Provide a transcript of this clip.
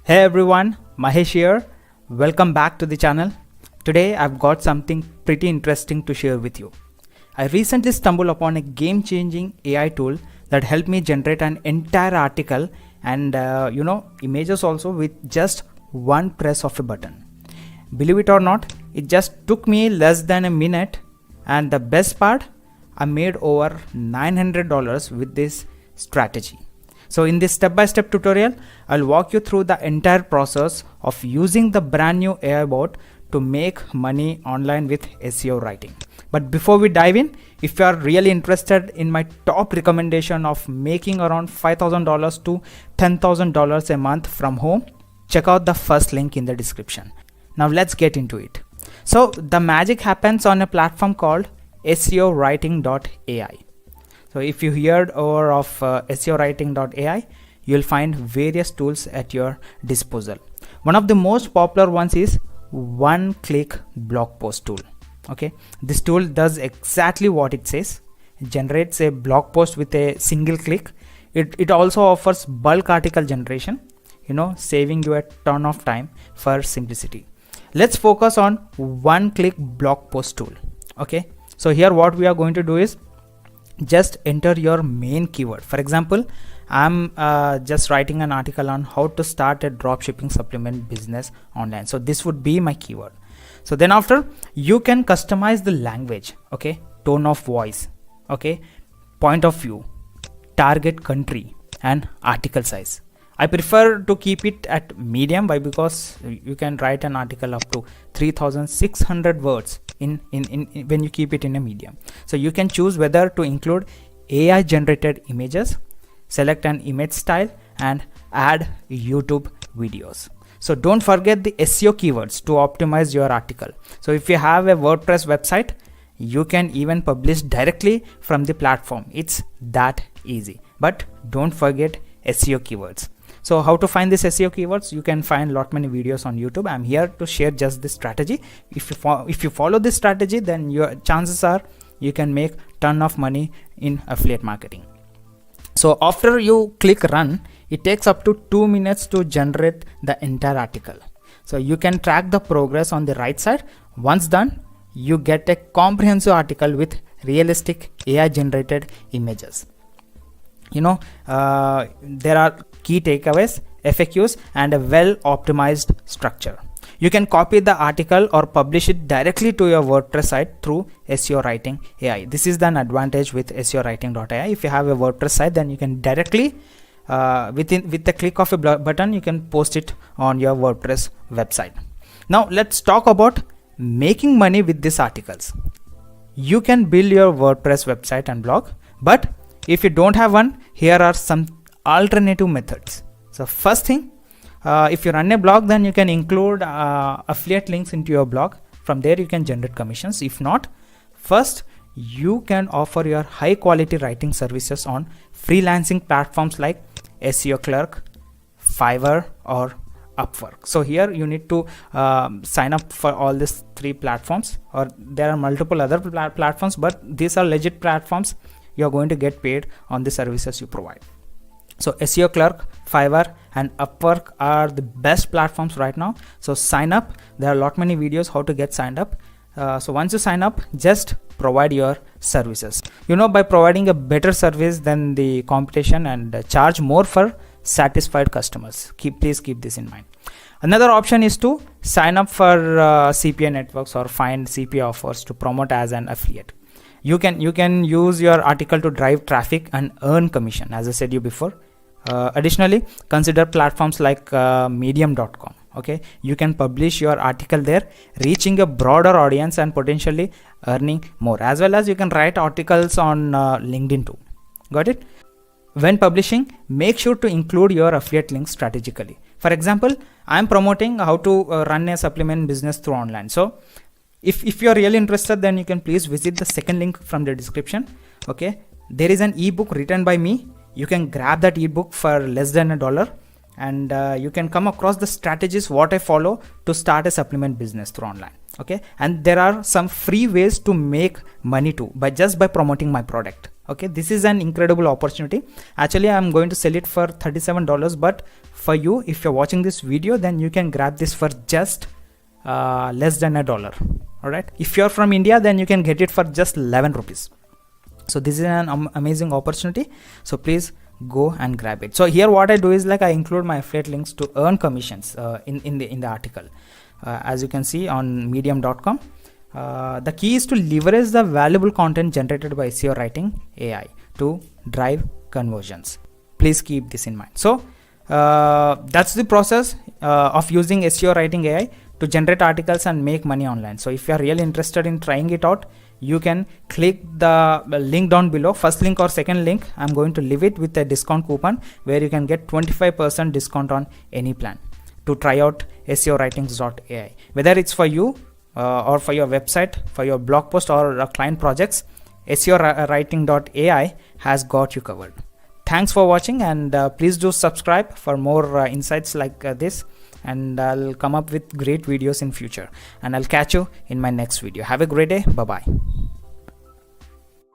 Hey everyone, Mahesh here. Welcome back to the channel. Today I've got something pretty interesting to share with you. I recently stumbled upon a game-changing AI tool that helped me generate an entire article and images also with just one press of a button. Believe it or not, it just took me less than a minute, and the best part, I made over $900 with this strategy. So in this step-by-step tutorial, I'll walk you through the entire process of using the brand new AI bot to make money online with SEO writing. But before we dive in, if you are really interested in my top recommendation of making around $5,000 to $10,000 a month from home, check out the first link in the description. Now let's get into it. So the magic happens on a platform called Seowriting.ai. So if you heard or of Seowriting.ai, you'll find various tools at your disposal. One of the most popular ones is one-click blog post tool. Okay, this tool does exactly what it says. It generates a blog post with a single click. It also offers bulk article generation, saving you a ton of time for simplicity. Let's focus on one-click blog post tool. Okay, so here what we are going to do is just enter your main keyword. For example, I'm just writing an article on how to start a dropshipping supplement business online. So this would be my keyword. So then after, you can customize the language, okay, tone of voice, okay, point of view, target country, and article size. I prefer to keep it at medium. Why? Because you can write an article up to 3,600 words in when you keep it in a medium. So you can choose whether to include AI generated images, select an image style, and add YouTube videos. So don't forget the SEO keywords to optimize your article. So if you have a WordPress website, you can even publish directly from the platform. It's that easy. But don't forget SEO keywords. So how to find this SEO keywords? You can find lot many videos on YouTube. I'm here to share just this strategy. If you follow this strategy, then your chances are you can make ton of money in affiliate marketing. So after you click run, it takes up to 2 minutes to generate the entire article. So you can track the progress on the right side. Once done, you get a comprehensive article with realistic AI generated images. There are key takeaways, FAQs, and a well optimized structure. You can copy the article or publish it directly to your WordPress site through Seowriting.ai. This is an advantage with Seowriting.ai. If you have a WordPress site, then you can directly with the click of a button, you can post it on your WordPress website. Now let's talk about making money with these articles. You can build your WordPress website and blog, but if you don't have one, here are some alternative methods. So first thing, if you run a blog, then you can include affiliate links into your blog. From there you can generate commissions. If not, first you can offer your high quality writing services on freelancing platforms like SEO Clerk, Fiverr, or Upwork. So here you need to sign up for all these three platforms, or there are multiple other platforms, but these are legit platforms. You're going to get paid on the services you provide. So SEO Clerk, Fiverr, and Upwork are the best platforms right now. So sign up. There are a lot many videos how to get signed up. So once you sign up, just provide your services. By providing a better service than the competition and charge more for satisfied customers. Please keep this in mind. Another option is to sign up for CPA networks or find CPA offers to promote as an affiliate. You can use your article to drive traffic and earn commission, as I said you before. Additionally, consider platforms like medium.com. Okay, you can publish your article there, reaching a broader audience and potentially earning more. As well as you can write articles on LinkedIn too. Got it? When publishing, make sure to include your affiliate links strategically. For example, I'm promoting how to run a supplement business through online. So if you're really interested, then you can please visit the second link from the description. Okay, there is an ebook written by me. You can grab that ebook for less than $1, and you can come across the strategies what I follow to start a supplement business through online. Okay, and there are some free ways to make money too by promoting my product. Okay, this is an incredible opportunity. Actually, I'm going to sell it for $37, but for you, if you're watching this video, then you can grab this for just less than $1. All right, if you're from India, then you can get it for just 11 rupees. So this is an amazing opportunity, so please go and grab it. So here what I do is like I include my affiliate links to earn commissions in the article, as you can see on medium.com. The key is to leverage the valuable content generated by Seowriting.ai to drive conversions. Please keep this in mind. So that's the process of using Seowriting.ai to generate articles and make money online. So if you are really interested in trying it out, you can click the link down below, first link or second link. I'm going to leave it with a discount coupon where you can get 25% discount on any plan to try out Seowriting.ai. Whether it's for you or for your website, for your blog post or client projects, Seowriting.ai has got you covered. Thanks for watching, and please do subscribe for more insights like this, and I'll come up with great videos in future, and I'll catch you in my next video. Have a great day. Bye bye.